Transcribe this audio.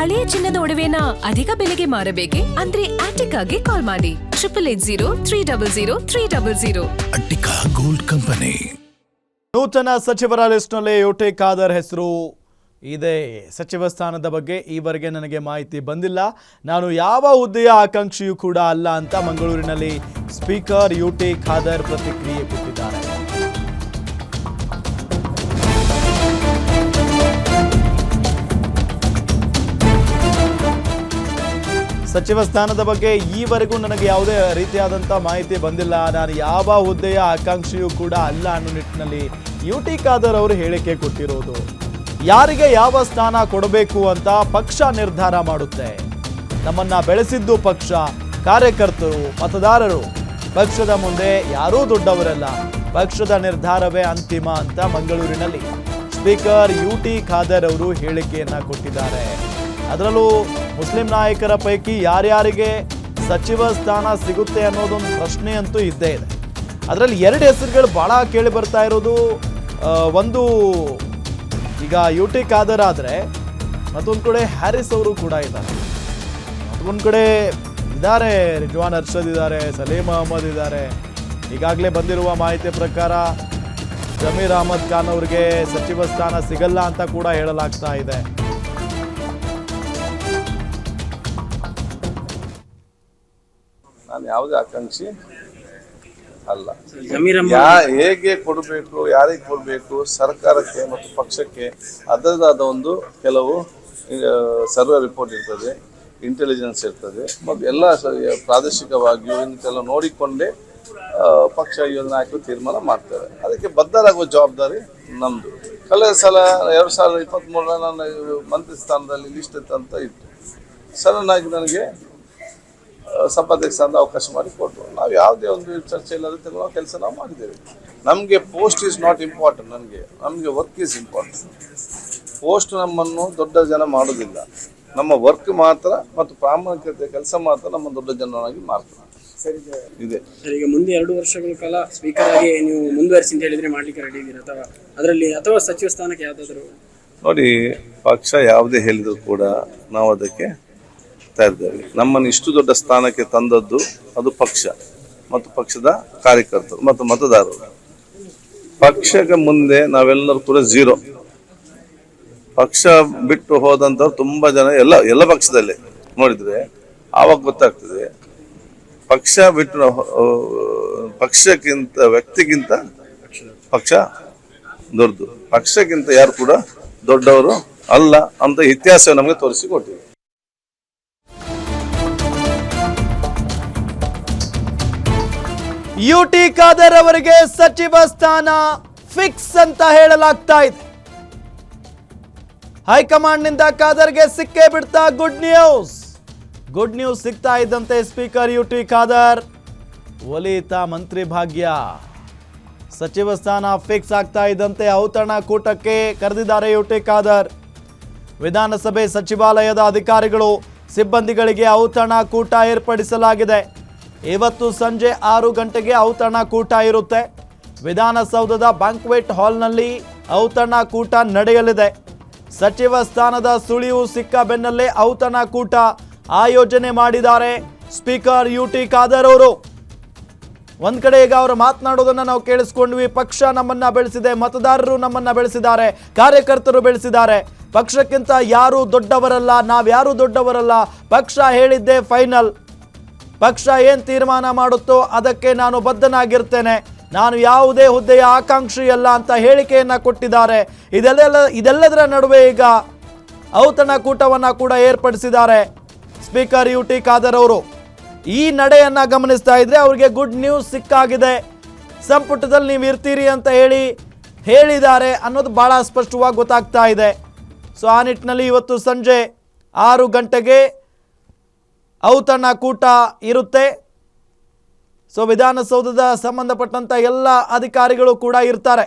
ಹಳೆಯ ಚಿನ್ನದ ಒಡವೆನ ಅಧಿಕ ಬೆಲೆಗೆ ಮಾರಬೇಕೆ ಅಂದ್ರೆ ಆಟಿಕಾಗೆ ಕಾಲ್ ಮಾಡಿ 8880 ಅಟ್ಟಿಕಾ ಗೋಲ್ಡ್ ಕಂಪನಿ. ನೂತನ ಸಚಿವರ ಲಿಸ್ಟ್ನಲ್ಲಿ ಯುಟಿ ಖಾದರ್ ಹೆಸರು ಇದೆ. ಸಚಿವ ಸ್ಥಾನದ ಬಗ್ಗೆ ಈವರೆಗೆ ನನಗೆ ಮಾಹಿತಿ ಬಂದಿಲ್ಲ. ನಾನು ಯಾವ ಹುದ್ದೆಯ ಆಕಾಂಕ್ಷಿಯೂ ಕೂಡ ಅಲ್ಲ ಅಂತ ಮಂಗಳೂರಿನಲ್ಲಿ ಸ್ಪೀಕರ್ ಯುಟಿ ಖಾದರ್ ಪ್ರತಿಕ್ರಿಯೆ ಕೊಟ್ಟಿದ್ದಾರೆ. ಸಚಿವ ಸ್ಥಾನದ ಬಗ್ಗೆ ಈವರೆಗೂ ನನಗೆ ಯಾವುದೇ ರೀತಿಯಾದಂಥ ಮಾಹಿತಿ ಬಂದಿಲ್ಲ. ನಾನು ಯಾವ ಹುದ್ದೆಯ ಆಕಾಂಕ್ಷಿಯೂ ಕೂಡ ಅಲ್ಲ ಅನ್ನೋ ನಿಟ್ಟಿನಲ್ಲಿ ಯುಟಿ ಖಾದರ್ ಅವರು ಹೇಳಿಕೆ ಕೊಟ್ಟಿರೋದು. ಯಾರಿಗೆ ಯಾವ ಸ್ಥಾನ ಕೊಡಬೇಕು ಅಂತ ಪಕ್ಷ ನಿರ್ಧಾರ ಮಾಡುತ್ತೆ. ನಮ್ಮನ್ನ ಬೆಳೆಸಿದ್ದು ಪಕ್ಷ, ಕಾರ್ಯಕರ್ತರು, ಮತದಾರರು. ಪಕ್ಷದ ಮುಂದೆ ಯಾರೂ ದೊಡ್ಡವರಲ್ಲ, ಪಕ್ಷದ ನಿರ್ಧಾರವೇ ಅಂತಿಮ ಅಂತ ಮಂಗಳೂರಿನಲ್ಲಿ ಸ್ಪೀಕರ್ ಯುಟಿ ಖಾದರ್ ಅವರು ಹೇಳಿಕೆಯನ್ನ ಕೊಟ್ಟಿದ್ದಾರೆ. ಅದರಲ್ಲೂ ಮುಸ್ಲಿಂ ನಾಯಕರ ಪೈಕಿ ಯಾರ್ಯಾರಿಗೆ ಸಚಿವ ಸ್ಥಾನ ಸಿಗುತ್ತೆ ಅನ್ನೋದೊಂದು ಪ್ರಶ್ನೆ ಅಂತೂ ಇದ್ದೇ ಇದೆ. ಅದರಲ್ಲಿ ಎರಡು ಹೆಸರುಗಳು ಬಹಳ ಕೇಳಿ ಬರ್ತಾ ಇರೋದು. ಒಂದು ಈಗ ಯುಟಿ ಖಾದರ್ ಆದರೆ ಮತ್ತೊಂದು ಕಡೆ ಹ್ಯಾರಿಸ್ ಅವರು ಕೂಡ ಇದ್ದಾರೆ. ಮತ್ತೊಂದು ಕಡೆ ಇದ್ದಾರೆ ರಿಜ್ವಾನ್ ಅರ್ಷದ್ ಇದ್ದಾರೆ, ಸಲೀಂ ಅಹಮದ್ ಇದ್ದಾರೆ. ಈಗಾಗಲೇ ಬಂದಿರುವ ಮಾಹಿತಿ ಪ್ರಕಾರ ಜಮೀರ್ ಅಹಮದ್ ಖಾನ್ ಅವರಿಗೆ ಸಚಿವ ಸ್ಥಾನ ಸಿಗಲ್ಲ ಅಂತ ಕೂಡ ಹೇಳಲಾಗ್ತಾ ಇದೆ. ನಾನು ಯಾವುದೇ ಆಕಾಂಕ್ಷಿ ಅಲ್ಲ. ಹೇಗೆ ಕೊಡಬೇಕು, ಯಾರಿಗೆ ಕೊಡಬೇಕು, ಸರ್ಕಾರಕ್ಕೆ ಮತ್ತು ಪಕ್ಷಕ್ಕೆ ಅದರದಾದ ಒಂದು ಕೆಲವು ಸರ್ವೆ ರಿಪೋರ್ಟ್ ಇರ್ತದೆ, ಇಂಟೆಲಿಜೆನ್ಸ್ ಇರ್ತದೆ ಮತ್ತು ಎಲ್ಲ ಪ್ರಾದೇಶಿಕವಾಗಿಯೂ ಇಂತೆಲ್ಲ ನೋಡಿಕೊಂಡೇ ಪಕ್ಷ ಯೋಜನೆ ಹಾಕಿ ತೀರ್ಮಾನ ಮಾಡ್ತಾರೆ. ಅದಕ್ಕೆ ಬದ್ಧರಾಗುವ ಜವಾಬ್ದಾರಿ ನಮ್ಮದು. ಕಳೆದ ಸಲ 2023 ನಾನು ಮಂತ್ರಿ ಸ್ಥಾನದಲ್ಲಿ ಲಿಸ್ಟ್ ಅಂತ ಇತ್ತು. ಸಡನ್ನಾಗಿ ನನಗೆ ಸಭಾಧ್ಯಕ್ಷ ಅಂತ ಅವಕಾಶ ಮಾಡಿ ಕೊಟ್ಟರು. ನಾವು ಯಾವುದೇ ಒಂದು ಚರ್ಚೆ ಇಲ್ಲದೆ ತಗೊಳ್ಳೋ ಕೆಲಸ ನಾವು ಮಾಡಿದ್ದೇವೆ. ನಮಗೆ ಪೋಸ್ಟ್ ಈಸ್ ನಾಟ್ ಇಂಪಾರ್ಟೆಂಟ್. ನಮಗೆ ವರ್ಕ್ ಈಸ್ ಇಂಪಾರ್ಟೆಂಟ್. ಪೋಸ್ಟ್ ನಮ್ಮನ್ನು ದೊಡ್ಡ ಜನ ಮಾಡೋದಿಲ್ಲ. ನಮ್ಮ ವರ್ಕ್ ಮಾತ್ರ ಮತ್ತು ಪ್ರಾಮಾಣಿಕತೆ ಕೆಲಸ ಮಾತ್ರ ನಮ್ಮ ದೊಡ್ಡ ಜನರಾಗಿ ಮಾಡ್ತಾರೆ. ಇದೆ ಈಗ ಮುಂದೆ 2 ವರ್ಷಗಳ ಕಾಲ ಸ್ಪೀಕರ್ ಆಗಿ ನೀವು ಮುಂದುವರಿಸಿ ಅಂತ ಹೇಳಿದ್ರೆ ಮಾಡ್ಲಿಕ್ಕೆ ರೆಡಿ ಇದ್ದೀರಾ ಅಥವಾ ಸಚಿವ ಸ್ಥಾನಕ್ಕೆ ಯಾವ್ದಾದ್ರು? ನೋಡಿ, ಪಕ್ಷ ಯಾವುದೇ ಹೇಳಿದ್ರು ಕೂಡ ನಾವು ಅದಕ್ಕೆ ಇದ್ದೇವೆ. ನಮ್ಮನ್ನು ಇಷ್ಟು ದೊಡ್ಡ ಸ್ಥಾನಕ್ಕೆ ತಂದದ್ದು ಅದು ಪಕ್ಷ ಮತ್ತು ಪಕ್ಷದ ಕಾರ್ಯಕರ್ತರು ಮತ್ತು ಮತದಾರರು. ಪಕ್ಷಕ್ಕೆ ಮುಂದೆ ನಾವೆಲ್ಲರೂ ಕೂಡ ಝೀರೋ. ಪಕ್ಷ ಬಿಟ್ಟು ಹೋದಂಥವ್ರು ತುಂಬಾ ಜನ ಎಲ್ಲ ಪಕ್ಷದಲ್ಲೇ ನೋಡಿದ್ರೆ ಆವಾಗ ಗೊತ್ತಾಗ್ತದೆ ಪಕ್ಷ ಬಿಟ್ಟು ಪಕ್ಷಕ್ಕಿಂತ ವ್ಯಕ್ತಿಗಿಂತ ಪಕ್ಷ ದೊಡ್ಡದು, ಪಕ್ಷಕ್ಕಿಂತ ಯಾರು ಕೂಡ ದೊಡ್ಡವರು ಅಲ್ಲ ಅಂತ ಇತಿಹಾಸ ನಮಗೆ ತೋರಿಸಿಕೊಟ್ಟಿದೆ. ಯುಟಿ ಖಾದರ್ ಅವರಿಗೆ ಸಚಿವ ಸ್ಥಾನ ಫಿಕ್ಸ್ ಅಂತ ಹೇಳಲಾಗ್ತಾ ಇದೆ. ಹೈಕಮಾಂಡ್ ನಿಂದ ಖಾದರ್ಗೆ ಸಿಕ್ಕೇ ಬಿಡ್ತಾ ಗುಡ್ ನ್ಯೂಸ್ ಸಿಗ್ತಾ ಇದ್ದಂತೆ ಸ್ಪೀಕರ್ ಯುಟಿ ಖಾದರ್ ಒಲಿತ ಮಂತ್ರಿ ಭಾಗ್ಯ. ಸಚಿವ ಸ್ಥಾನ ಫಿಕ್ಸ್ ಆಗ್ತಾ ಇದ್ದಂತೆ ಔತಣಕೂಟಕ್ಕೆ ಕರೆದಿದ್ದಾರೆ ಯುಟಿ ಖಾದರ್. ವಿಧಾನಸಭೆ ಸಚಿವಾಲಯದ ಅಧಿಕಾರಿಗಳು ಸಿಬ್ಬಂದಿಗಳಿಗೆ ಔತಣಕೂಟ ಏರ್ಪಡಿಸಲಾಗಿದೆ. ಇವತ್ತು ಸಂಜೆ 6 ಗಂಟೆಗೆ ಔತಣಕೂಟ ಇರುತ್ತೆ. ವಿಧಾನಸೌಧದ ಬ್ಯಾಂಕ್ವೆಟ್ ಹಾಲ್ನಲ್ಲಿ ಔತಣಕೂಟ ನಡೆಯಲಿದೆ. ಸಚಿವ ಸ್ಥಾನದ ಸುಳಿವು ಸಿಕ್ಕ ಬೆನ್ನಲ್ಲೇ ಔತಣಕೂಟ ಆಯೋಜನೆ ಮಾಡಿದ್ದಾರೆ ಸ್ಪೀಕರ್ ಯುಟಿ ಖಾದರ್ ಅವರು. ಒಂದ್ ಕಡೆ ಈಗ ಅವರು ಮಾತನಾಡೋದನ್ನ ನಾವು ಕೇಳಿಸ್ಕೊಂಡ್ವಿ. ಪಕ್ಷ ನಮ್ಮನ್ನ ಬೆಳೆಸಿದೆ, ಮತದಾರರು ನಮ್ಮನ್ನ ಬೆಳೆಸಿದ್ದಾರೆ, ಕಾರ್ಯಕರ್ತರು ಬೆಳೆಸಿದ್ದಾರೆ. ಪಕ್ಷಕ್ಕಿಂತ ಯಾರು ದೊಡ್ಡವರಲ್ಲ, ನಾವ್ಯಾರು ದೊಡ್ಡವರಲ್ಲ, ಪಕ್ಷ ಹೇಳಿದ್ದೇ ಫೈನಲ್. ಪಕ್ಷ ಏನು ತೀರ್ಮಾನ ಮಾಡುತ್ತೋ ಅದಕ್ಕೆ ನಾನು ಬದ್ಧನಾಗಿರ್ತೇನೆ, ನಾನು ಯಾವುದೇ ಹುದ್ದೆಯ ಆಕಾಂಕ್ಷಿ ಅಲ್ಲ ಅಂತ ಹೇಳಿಕೆಯನ್ನ ಕೊಟ್ಟಿದ್ದಾರೆ. ಇದೆಲ್ಲದರ ನಡುವೆ ಈಗ ಔತಣಕೂಟವನ್ನ ಕೂಡ ಏರ್ಪಡಿಸಿದ್ದಾರೆ ಸ್ಪೀಕರ್ ಯುಟಿ ಖಾದರ್ ಅವರು. ಈ ನಡೆಯನ್ನ ಗಮನಿಸ್ತಾ ಇದ್ರೆ ಅವರಿಗೆ ಗುಡ್ ನ್ಯೂಸ್ ಸಿಕ್ಕಾಗಿದೆ. ಸಂಪುಟದಲ್ಲಿ ನೀವು ಇರ್ತೀರಿ ಅಂತ ಹೇಳಿದ್ದಾರೆ ಅನ್ನೋದು ಬಹಳ ಸ್ಪಷ್ಟವಾಗಿ ಗೊತ್ತಾಗ್ತಾ ಇದೆ. ಸೊ ಆ ನಿಟ್ಟಿನಲ್ಲಿ ಇವತ್ತು ಸಂಜೆ 6 ಗಂಟೆಗೆ ಔತಣಕೂಟ ಇರುತ್ತೆ. ಸೊ ವಿಧಾನಸೌಧದ ಸಂಬಂಧಪಟ್ಟಂತ ಎಲ್ಲ ಅಧಿಕಾರಿಗಳು ಕೂಡ ಇರ್ತಾರೆ.